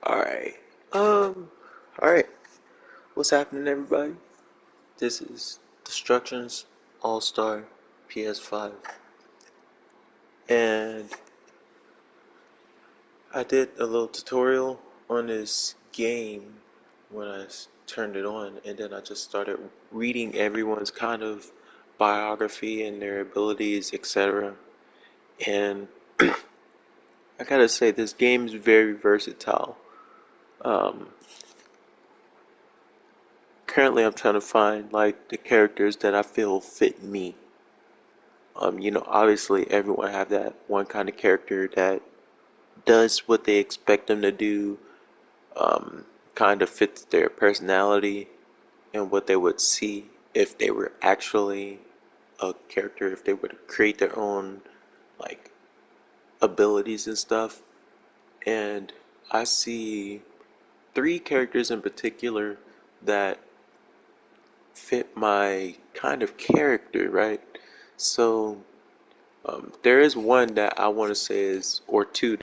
Alright. Alright. What's happening, everybody? This is Destruction's All-Star ps5. And I did a little tutorial on this game when I turned it on, and then I just started reading everyone's kind of biography and their abilities, etc. And I gotta say, this game is very versatile. Um, Currently, I'm trying to find like the characters that I feel fit me. Obviously everyone have that one kind of character that does what they expect them to do, um, kind of fits their personality and what they would see if they were actually a character, if they were to create their own like abilities and stuff. And I see three characters in particular that fit my kind of character, right? So there is one that I want to say is, or two.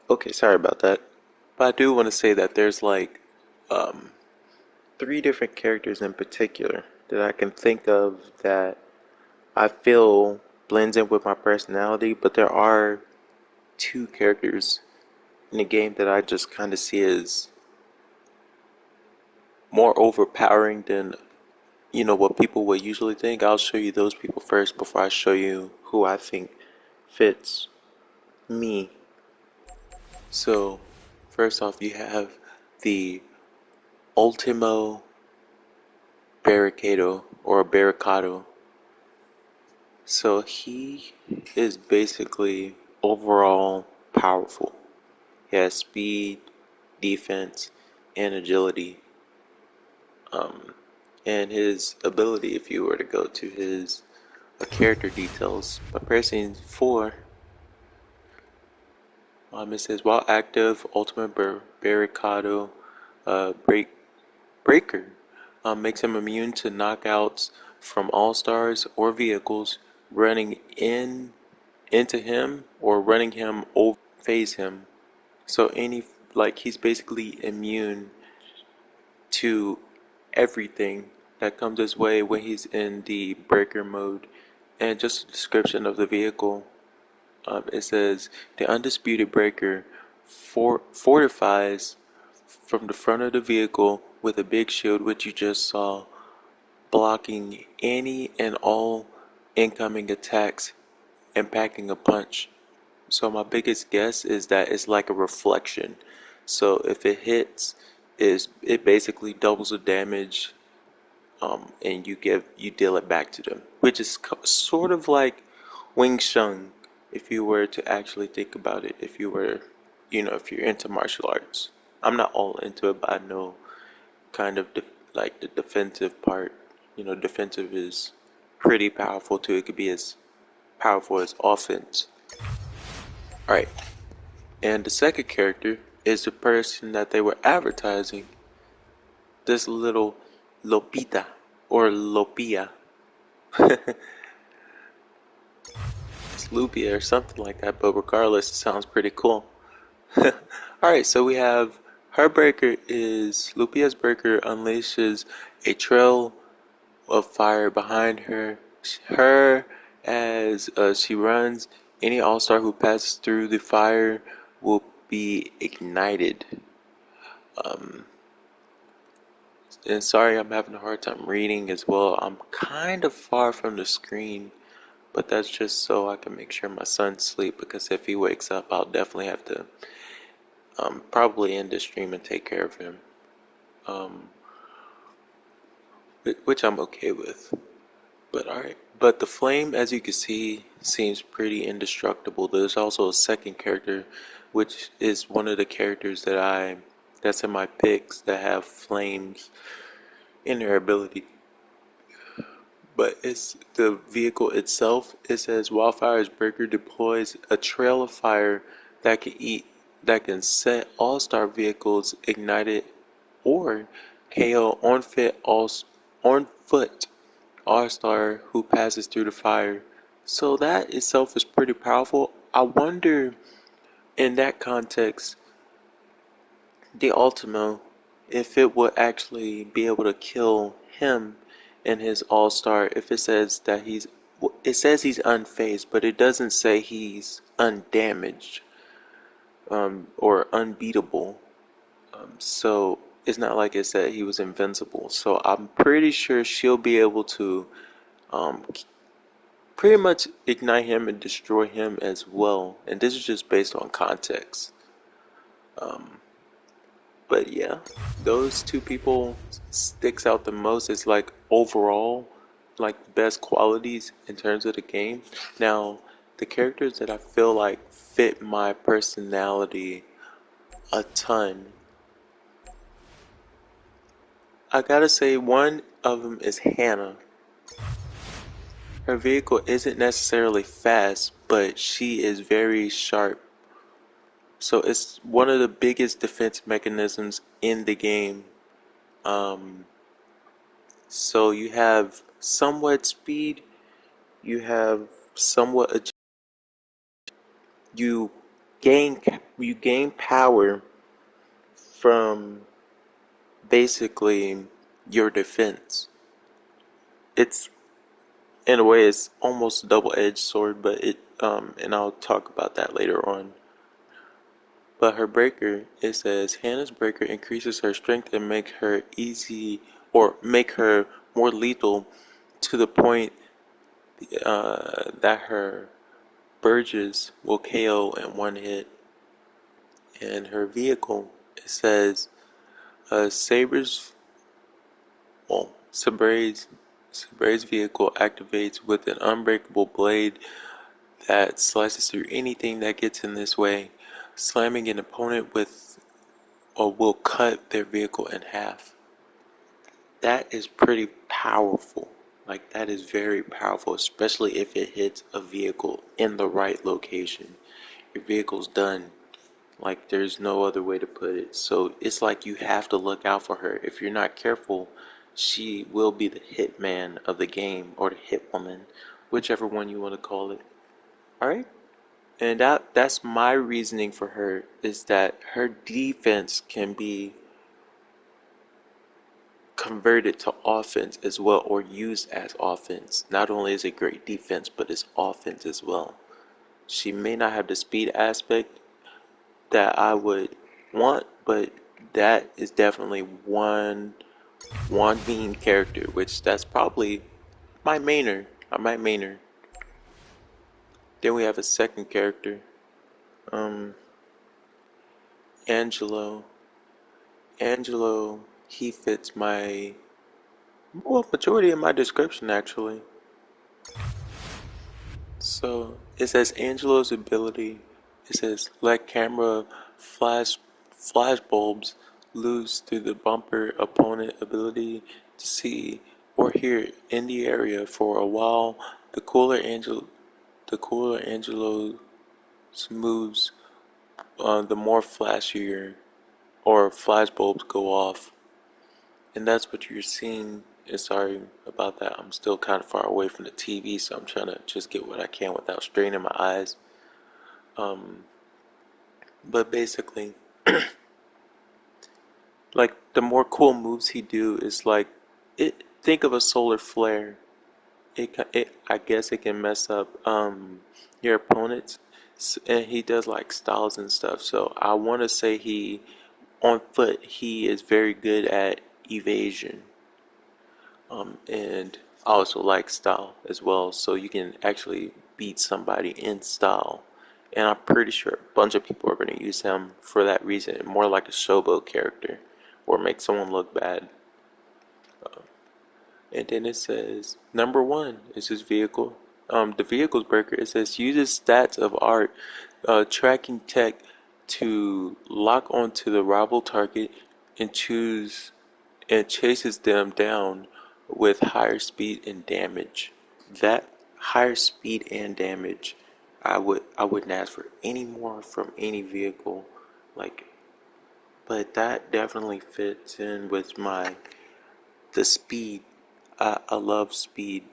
Okay, sorry about that. But I do want to say that there's like um, three different characters in particular that I can think of that I feel blends in with my personality, but there are two characters in the game that I just kind of see as more overpowering than what people would usually think. I'll show you those people first before I show you who I think fits me. So, first off, you have the Ultimo Barricado or Barricado. So he is basically overall powerful. He has speed, defense, and agility. Um, and his ability, if you were to go to his character details by pressing 4, it says while active, Ultimate Barricado Breaker makes him immune to knockouts from all-stars or vehicles running into him or running him over phase him. So he's basically immune to everything that comes his way when he's in the breaker mode. And just a description of the vehicle, it says the undisputed breaker fortifies from the front of the vehicle with a big shield, which you just saw, blocking any and all incoming attacks and packing a punch. So my biggest guess is that it's like a reflection. So if it hits, is it basically doubles the damage, and you deal it back to them, which is sort of like Wing Chun, if you were to actually think about it. If you were, if you're into martial arts, I'm not all into it, but I know kind of like the defensive part. Defensive is pretty powerful too. It could be as powerful as offense. All right. And the second character is the person that they were advertising, this little Lopita or Lopia. It's Lupia or something like that, but regardless, it sounds pretty cool. Alright, so we have Heartbreaker is Lupia's breaker unleashes a trail of fire behind her as she runs. Any all-star who passes through the fire will be ignited. Um, and sorry, I'm having a hard time reading as well. I'm kind of far from the screen, but that's just so I can make sure my son's asleep, because if he wakes up, I'll definitely have to probably end the stream and take care of him. Um, which I'm okay with. But alright. But the flame, as you can see, seems pretty indestructible. There's also a second character, which is one of the characters that's in my picks that have flames in their ability. but it's the vehicle itself. It says Wildfire's Breaker deploys a trail of fire that can eat that can set all-star vehicles ignited or KO on foot all-star who passes through the fire. So that itself is pretty powerful. I wonder in that context, the Ultimo, if it would actually be able to kill him and his all-star, if it says that it says he's unfazed, but it doesn't say he's undamaged, or unbeatable. So it's not like it said he was invincible. So I'm pretty sure she'll be able to, um, pretty much ignite him and destroy him as well. And this is just based on context. Um, But yeah, those two people sticks out the most as like overall like best qualities in terms of the game. Now, the characters that I feel like fit my personality a ton, I gotta say one of them is Hannah. Her vehicle isn't necessarily fast, but she is very sharp. So it's one of the biggest defense mechanisms in the game. Um, So you have somewhat speed, you have somewhat you you gain power from basically your defense. It's in a way it's almost a double-edged sword, but and I'll talk about that later on. But her breaker, it says Hannah's breaker increases her strength and make her more lethal to the point that her Burgess will KO in one hit, and her vehicle, it says, Saber's, well, Sabray's vehicle activates with an unbreakable blade that slices through anything that gets in this way, slamming an opponent with or will cut their vehicle in half. That is pretty powerful. Like, that is very powerful, especially if it hits a vehicle in the right location. Your vehicle's done. Like, there's no other way to put it. So it's like you have to look out for her. If you're not careful, she will be the hitman of the game, or the hit woman, whichever one you want to call it. Alright? And that's my reasoning for her, is that her defense can be converted to offense as well, or used as offense. Not only is it great defense, but it's offense as well. She may not have the speed aspect that I would want, but that is definitely one main character, which that's probably my mainer. I might main her. Then we have a second character, um, Angelo. Angelo, he fits my, well, majority of my description actually. So it says Angelo's ability. It says let camera flash flash bulbs loose through the bumper opponent ability to see or hear in the area for a while. The cooler Angelo's moves, the more flashier or flash bulbs go off, and that's what you're seeing. And sorry about that. I'm still kind of far away from the TV, so I'm trying to just get what I can without straining my eyes. Um, but basically, like the more cool moves he do is like it. Think of a solar flare. I guess it can mess up your opponents, and he does like styles and stuff. So I want to say he on foot he is very good at evasion, and I also like style as well. So you can actually beat somebody in style. And I'm pretty sure a bunch of people are going to use him for that reason, more like a showboat character, or make someone look bad. And then it says number one is his vehicle. The vehicle's breaker. It says uses stats of art, tracking tech to lock onto the rival target and choose and chases them down with higher speed and damage. That higher speed and damage, I wouldn't ask for any more from any vehicle, like, but that definitely fits in with the speed. I love speed,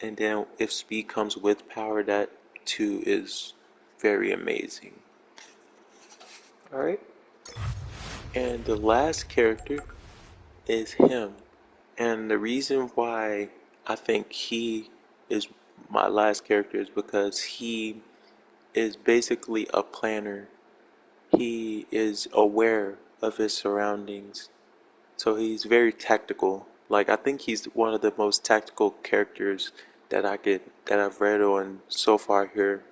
and then if speed comes with power, that too is very amazing. All right, and the last character is him. And the reason why I think he is my last character is because he is basically a planner. He is aware of his surroundings. So he's very tactical. Like I think he's one of the most tactical characters that I've read on so far here.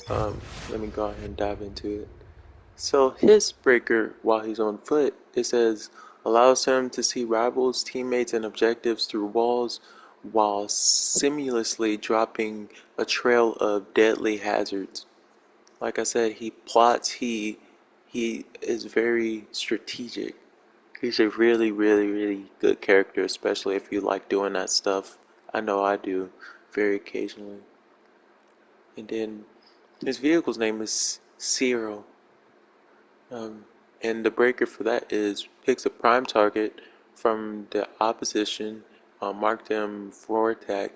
Let me go ahead and dive into it. So his breaker while he's on foot, it says allows him to see rivals, teammates, and objectives through walls while seamlessly dropping a trail of deadly hazards. Like I said, he plots, he is very strategic. He's a really, really, really good character, especially if you like doing that stuff. I know I do, very occasionally. And then his vehicle's name is Zero. Um, and the breaker for that is picks a prime target from the opposition, mark them for attack.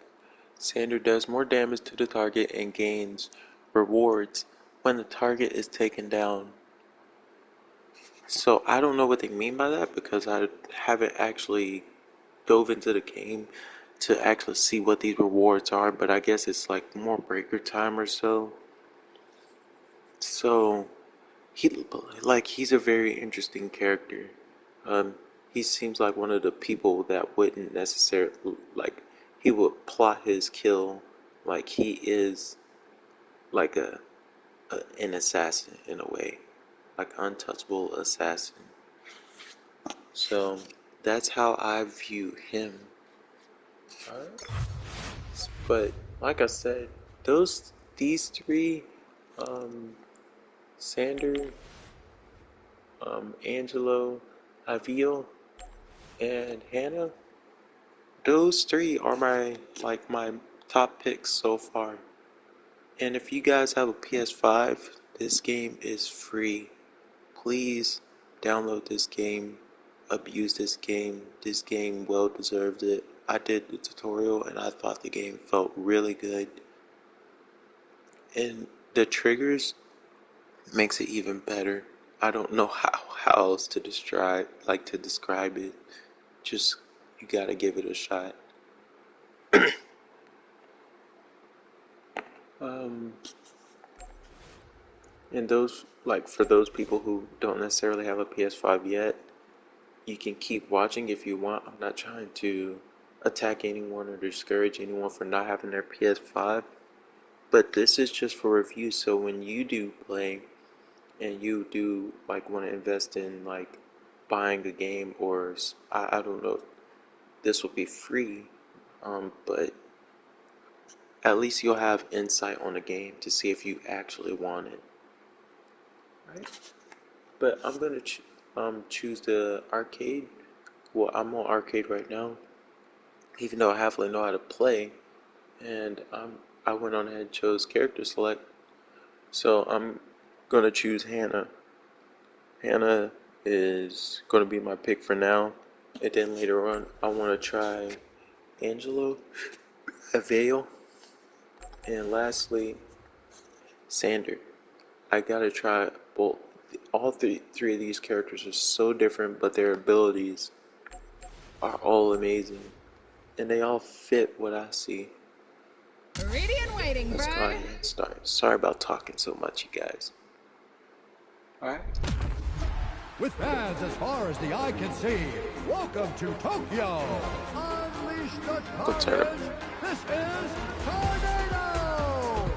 Sander does more damage to the target and gains rewards when the target is taken down. So I don't know what they mean by that because I haven't actually dove into the game to actually see what these rewards are, but I guess it's like more breaker time or so. So he he's a very interesting character. Um, he seems like one of the people that wouldn't necessarily like he would plot his kill like he is like an assassin in a way, like untouchable assassin. So that's how I view him. Alright. But like I said, these three, um, Sander, Angelo, Avil, and Hannah, those three are my top picks so far. And if you guys have a PS5, this game is free. Please download this game, abuse this game. This game well deserved it. I did the tutorial and I thought the game felt really good. And the triggers makes it even better. I don't know how else to describe it. Just you gotta give it a shot. Um, and those for those people who don't necessarily have a PS5 yet, you can keep watching if you want. I'm not trying to attack anyone or discourage anyone for not having their PS5, but this is just for review. So when you do play and you do want to invest in buying a game or I don't know, this will be free, but at least you'll have insight on the game to see if you actually want it, right? But I'm gonna choose the arcade. Well, I'm on arcade right now, even though I halfway know how to play, and I went on ahead and chose character select. So I'm gonna choose Hannah. Hannah is gonna be my pick for now, and then later on I want to try Angelo, Avail, and lastly Sander. I gotta try both. All three of these characters are so different, but their abilities are all amazing, and they all fit what I see. Ready and waiting, Let's go ahead and start. Sorry about talking so much, you guys. Alright. With fans as far as the eye can see, welcome to Tokyo! Unleash the carnage! This is Tornado!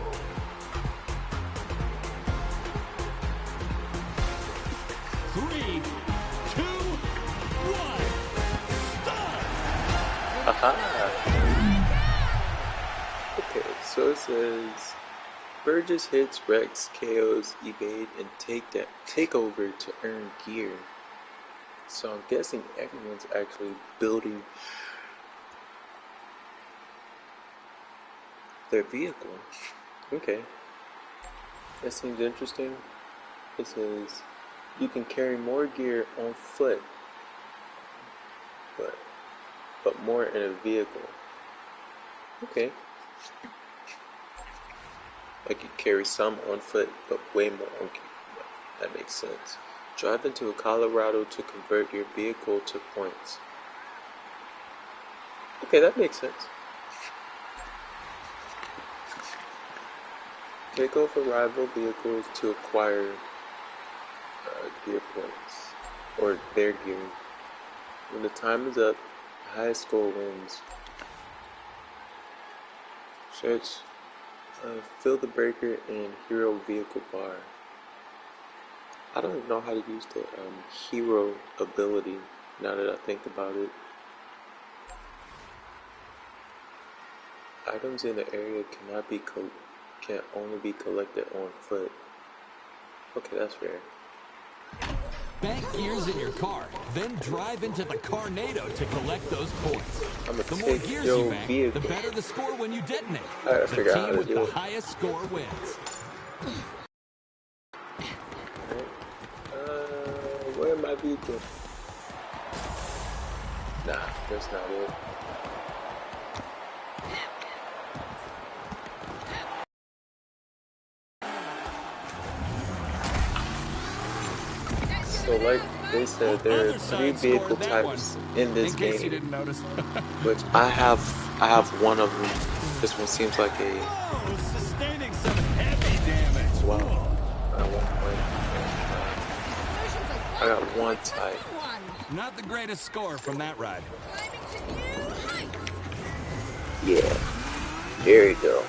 Three, two, one, start! Okay, so it says Burgess hits, Rex, KOs, evade, and take over to earn gear. So I'm guessing everyone's actually building their vehicle. Okay. That seems interesting. It says you can carry more gear on foot, but more in a vehicle. Okay. Like you carry some on foot, but way more on gear. That makes sense. Drive into Colorado to convert your vehicle to points. Okay, that makes sense. Take over rival vehicles to acquire gear points, or their gear. When the time is up, the highest score wins. Search fill the breaker in hero vehicle bar. I don't even know how to use the hero ability now that I think about it. Items in the area can only be collected on foot. Okay, that's fair. Bank gears in your car, then drive into the Carnado to collect those points. The more gears you bank, the better the score when you detonate. The team with the highest score wins. Where my vehicle? Nah, that's not it. So like they said, there are 3 vehicle types in this game, which I have one of them. This one seems like a Sustaining some heavy damage. wow. I got one type. Not the greatest score from that ride. Yeah, there you go.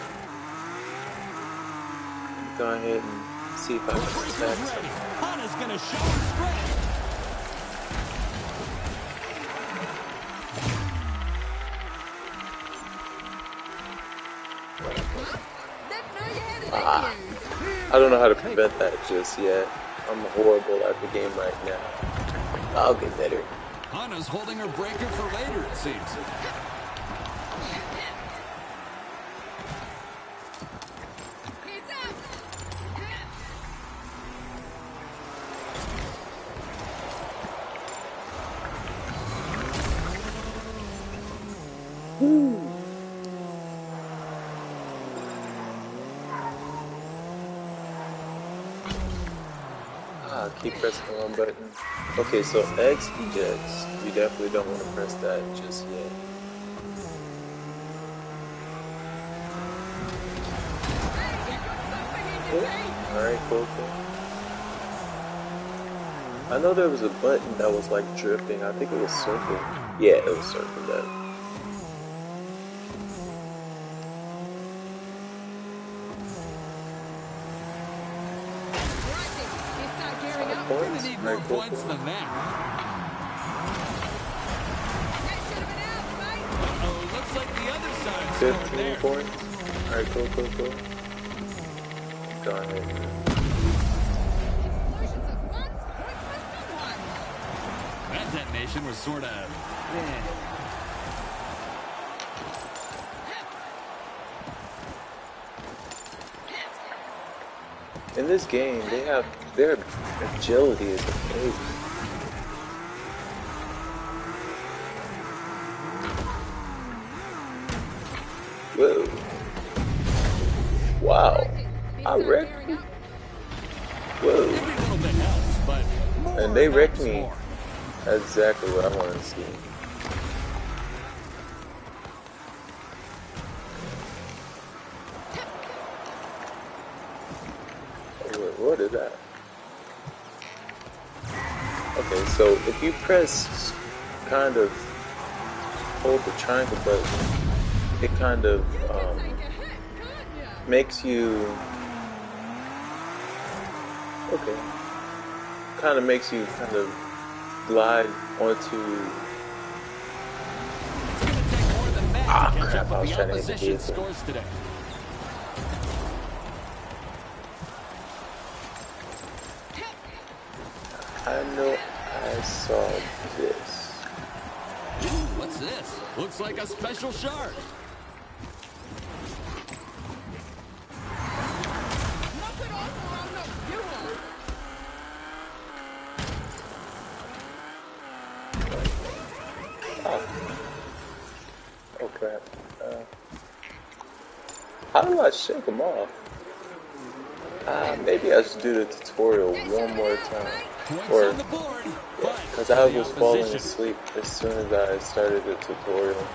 Go ahead and see if I can attack something. Hana's gonna show her strength. I don't know how to prevent that just yet. I'm horrible at the game right now. I'll get better. Hana's holding her breaker for later, it seems. Keep pressing the one button. Okay, so X ejects. You definitely don't want to press that just yet. Alright, cool. I know there was a button that was like drifting. I think it was circle. Yeah, it was circle that. More points than that. Looks like the other side. 15 points. Alright, cool. Go ahead. That detonation was sort of. In this game, their agility is amazing. Whoa. Wow. I wrecked me. Whoa. And they wrecked me. That's exactly what I wanted to see. What is that? Okay, so if you press kind of hold the triangle button, it kind of makes you kind of glide onto crap, I was trying to hit the vehicle. I know I just saw this. Ooh, what's this? Looks like a special shard. Oh crap. How do I shake them off? Maybe I should do the tutorial one more time. Or, because I was falling asleep as soon as I started the tutorial.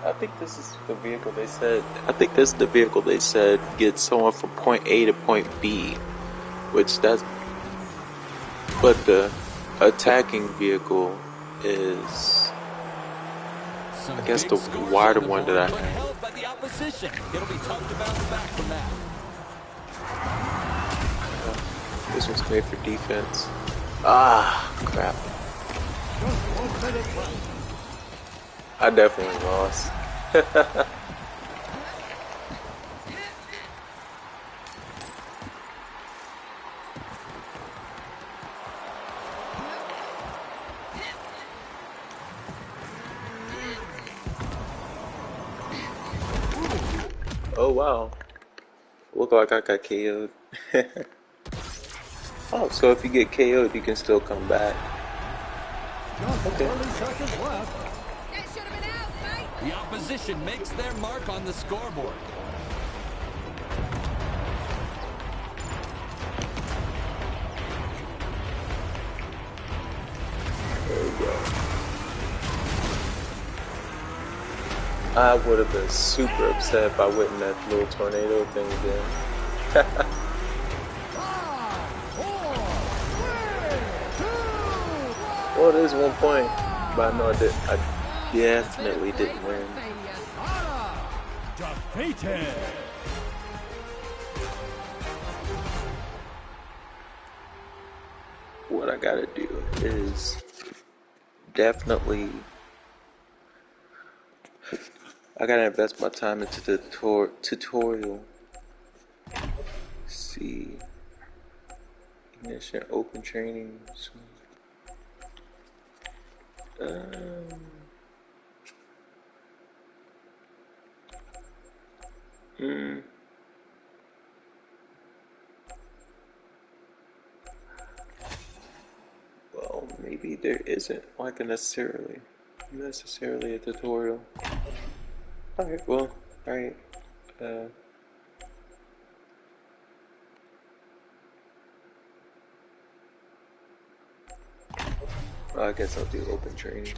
I think this is the vehicle they said. I think this is the vehicle they said gets someone from point A to point B, which that's. But the attacking vehicle is, I guess, the wider one that I have. Held by the opposition. It'll be tough to bounce back from that. This one's made for defense. Ah, crap. I definitely lost. Oh wow. Look like I got KO'd. Oh, so if you get KO'd, you can still come back. Okay. The opposition makes their mark on the scoreboard. There we go. I would have been super upset if I went in that little tornado thing again. Well, there's 1 point, but I know I definitely didn't win. Defeated. What I gotta do is definitely, I gotta invest my time into the tutorial. See, ignition, open training. Well, maybe there isn't like a necessarily a tutorial. Alright, well, alright. Well, I guess I'll do open training.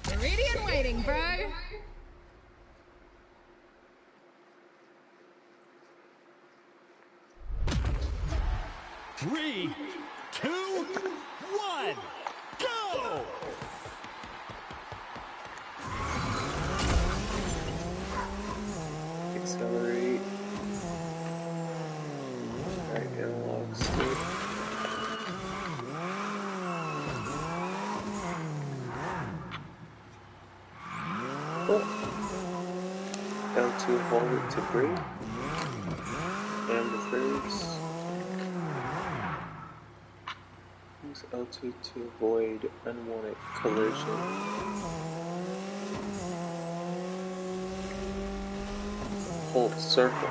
Ready and waiting, bro. 3, 2, 1, go! Accelerate. Alright, analog stick. L2 hold it to brake. And the brakes. Use L2 to avoid unwanted collision. Hold circle.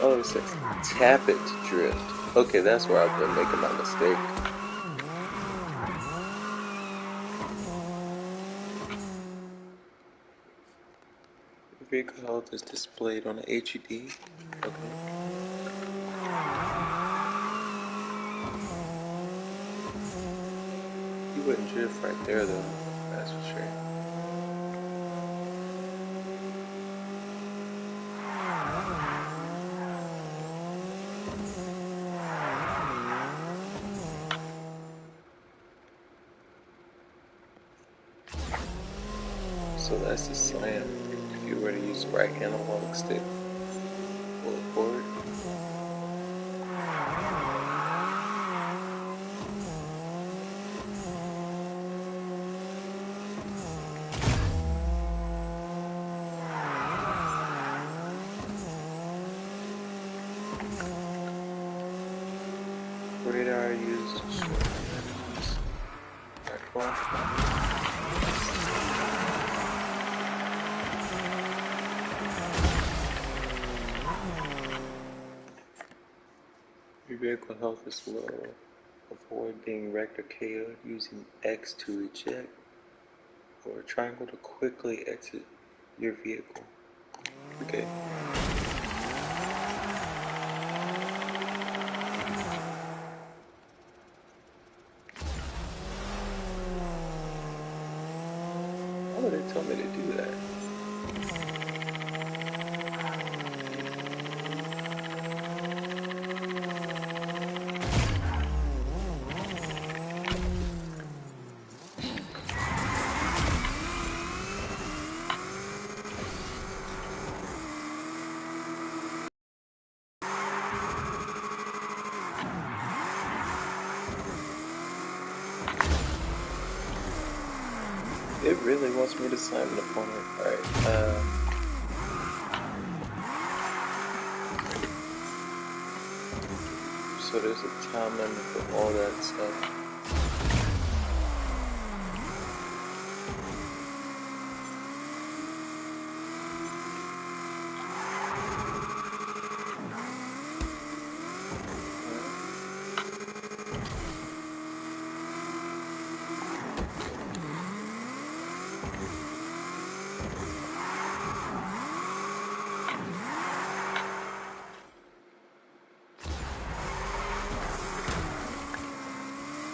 Oh, it says tap it to drift. Okay, that's where I've been making my mistake. Vehicle health is displayed on the HUD. Okay. wouldn't drift right there though, that's for sure. So that's the slam. If you were to use the right analog stick, pull it forward. What did I use to shorten this? Your vehicle health is low. Avoid being wrecked or KO'd using X to eject, or triangle to quickly exit your vehicle. Okay. Why would they tell me to do that? It really wants me to slam an opponent. Alright, so there's a time limit for all that stuff.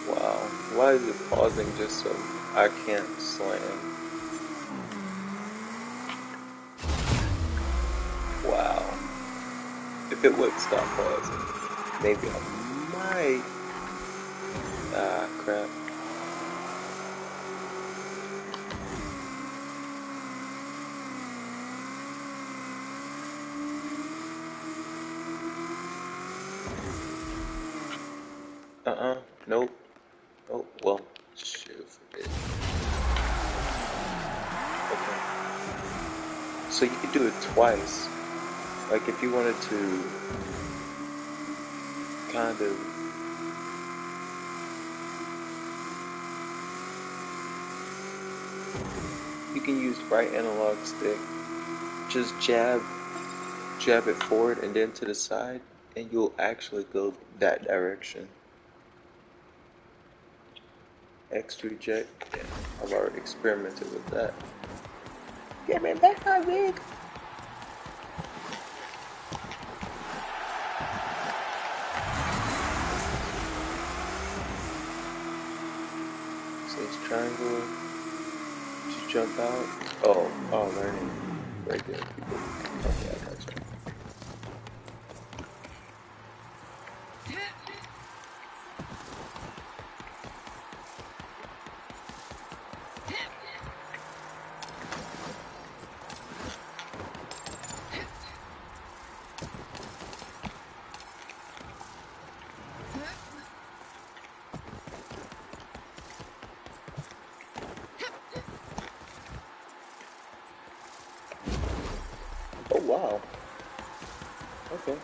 Wow, why is it pausing just so I can't slam? Wow. If it would stop pausing, maybe I might. Ah, crap. Nope. Oh, well, shit, forbid. Okay. So you could do it twice. Like if you wanted to kind of you can use right analog stick. Just jab it forward and then to the side, and you'll actually go that direction. X to eject. Yeah, I've already experimented with that. Give me back my wig. So it's triangle to jump out. Oh, learning. Right there, people. Okay, I got you. Oh wow. Okay.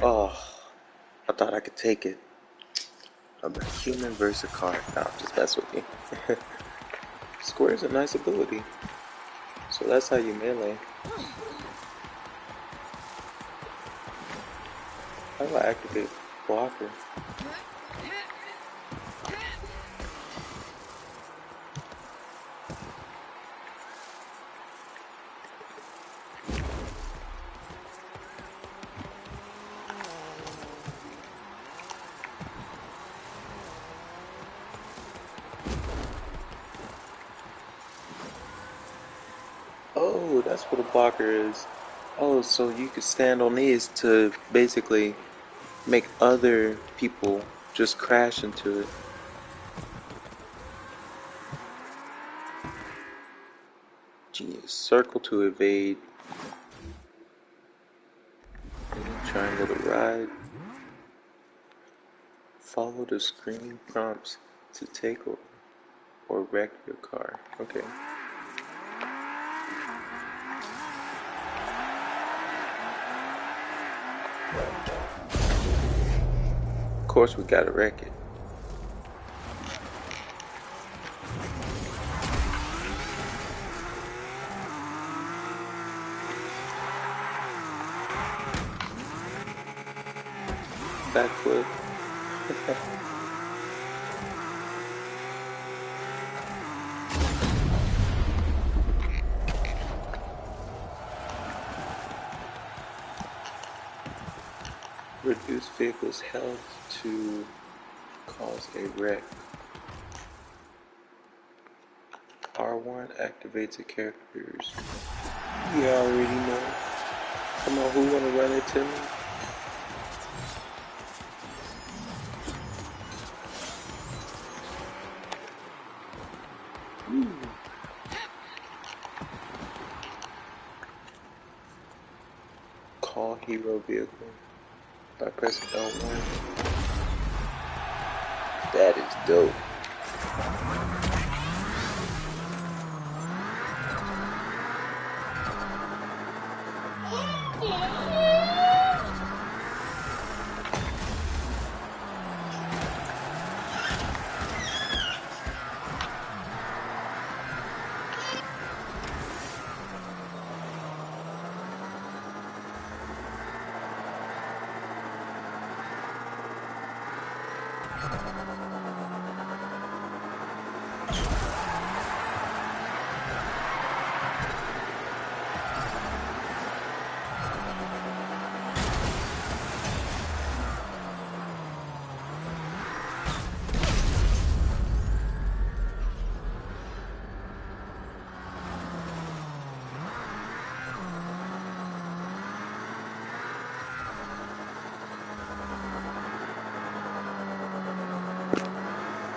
Oh, I thought I could take it. I'm a human versus a card. Nah, I'm just mess with you. Square is a nice ability. So that's how you melee. How do I activate blocker? Oh, that's what a blocker is. Oh, so you could stand on these to basically make other people just crash into it. Genius. Circle to evade. Triangle to ride. Follow the screen prompts to take or wreck your car. Okay. Of course we gotta wreck it. Backflip. Reduce vehicle's health to cause a wreck. R1 activates the characters. You already know. Come on, who wanna run into me? Call hero vehicle by pressing L1. That is dope.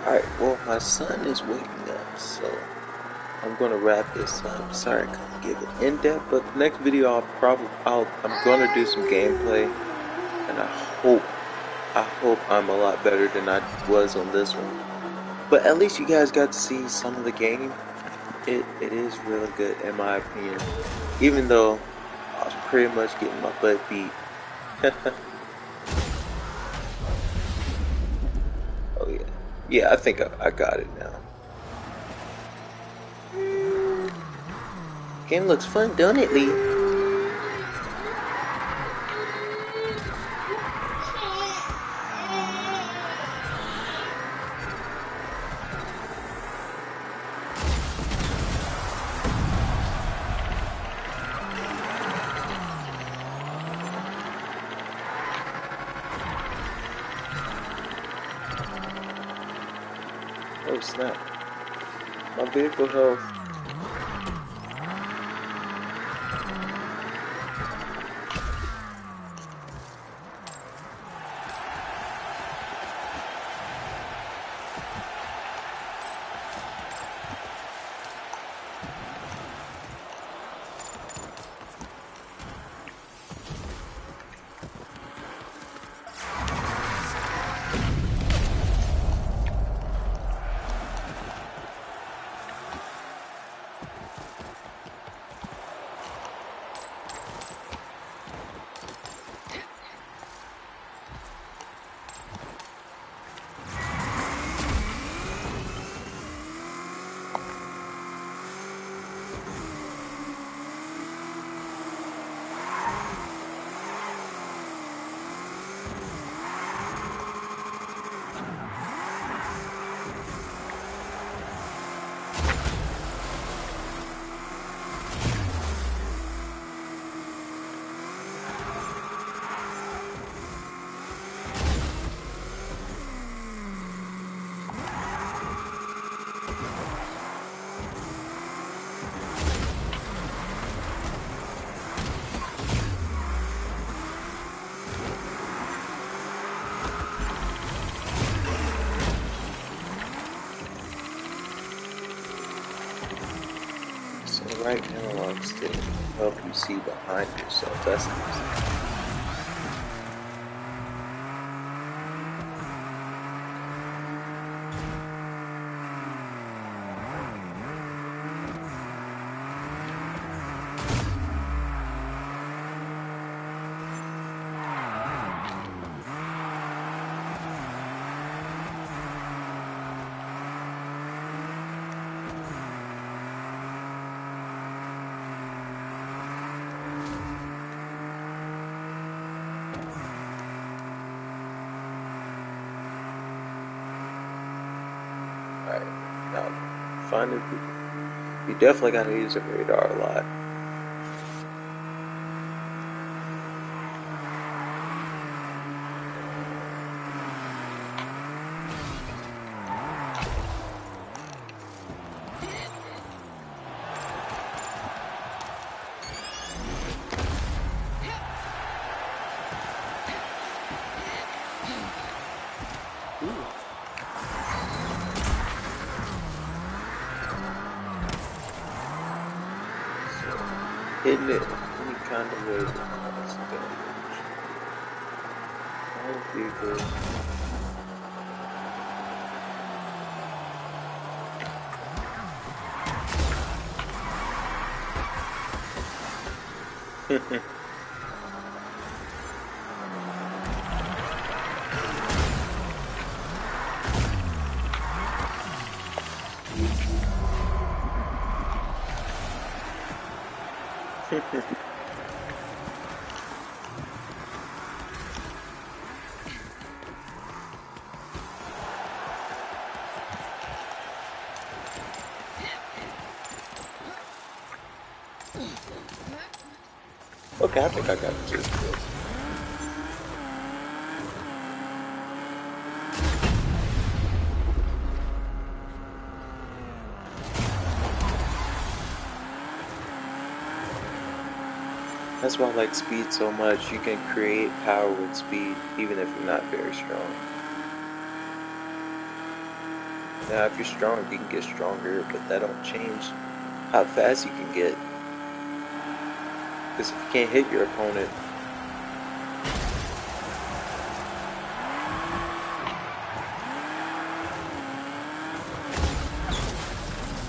Alright, well, my son is waking up, so I'm gonna wrap this up. Sorry I couldn't give it in depth, but the next video I'm gonna do some gameplay, and I hope I'm a lot better than I was on this one. But at least you guys got to see some of the game. It is really good in my opinion, even though I was pretty much getting my butt beat. Oh yeah. Yeah, I think I got it now. Game looks fun, don't it, Lee? Oh snap. My vehicle health. right analog stick help you see behind yourself. That's nice. Alright, now find it. You definitely gotta use the radar a lot. Hitting it any kind of way that's damage. All vehicles. Okay, I think I got the gist of this. That's why I like speed so much. You can create power with speed, even if you're not very strong. Now, if you're strong, you can get stronger, but that don't change how fast you can get. Because if you can't hit your opponent,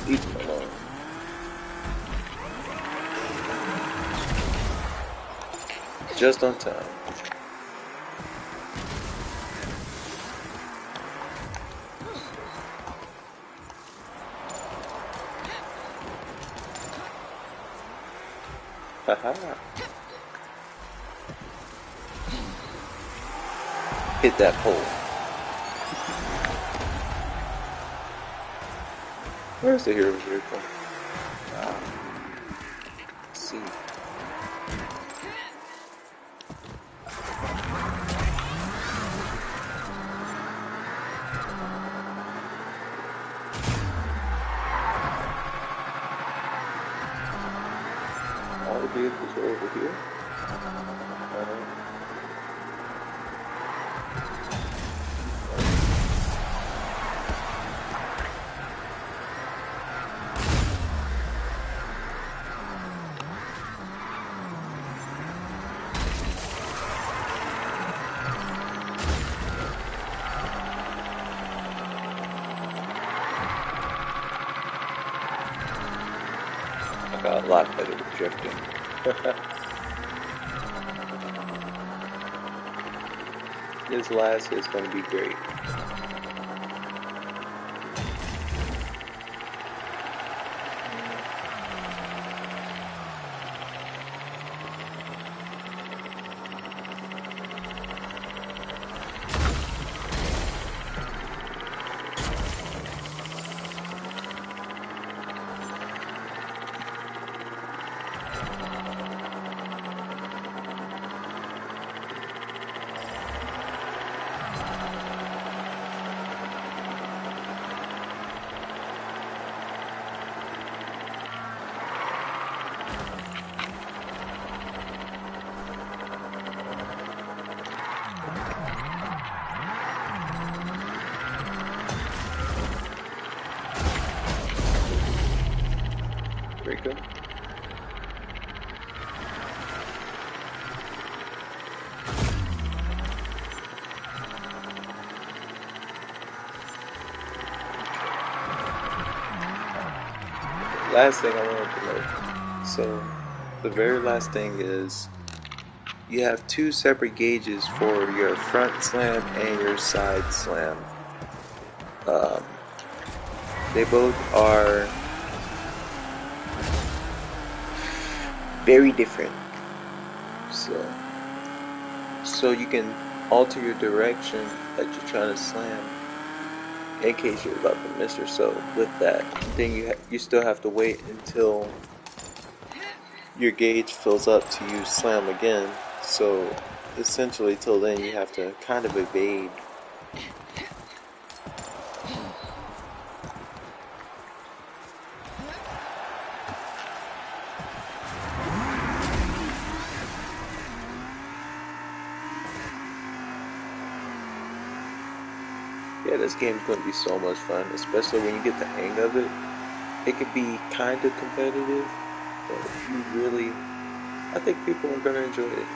leave them alone. Just on time. Haha. Hit that pole. Where's the hero vehicle? Let's see. All the vehicles are over here. I got a lot better with drifting. This last hit's gonna be great. Breaker. last thing I wanted to note. So the very last thing is you have two separate gauges for your front slam and your side slam. They both are very different. So you can alter your direction that you're trying to slam in case you're about to miss or so with that. Then you still have to wait until your gauge fills up to use slam again. So essentially till then you have to kind of evade. Yeah, this game's going to be so much fun, especially when you get the hang of it. It could be kind of competitive, but I think people are going to enjoy it.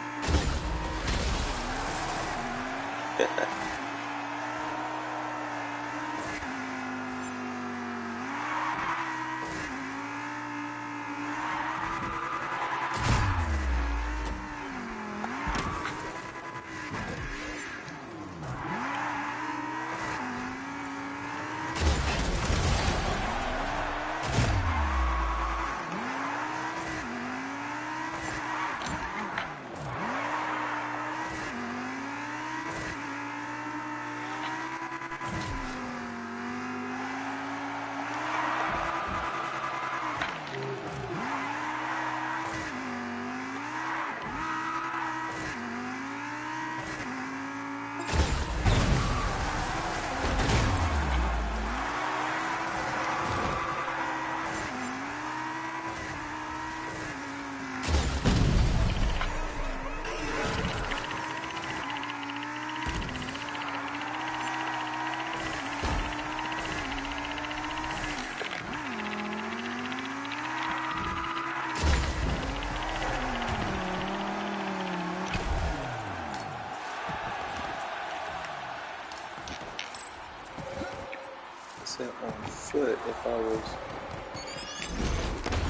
On foot if I was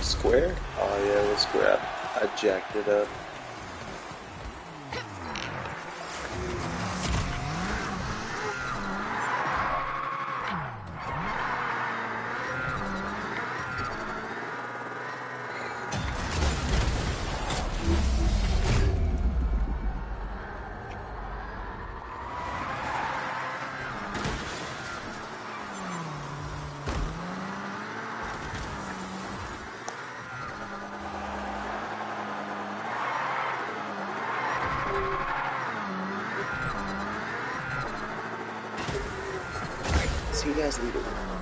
square? Oh yeah, it was square. I jacked it up. See you guys later.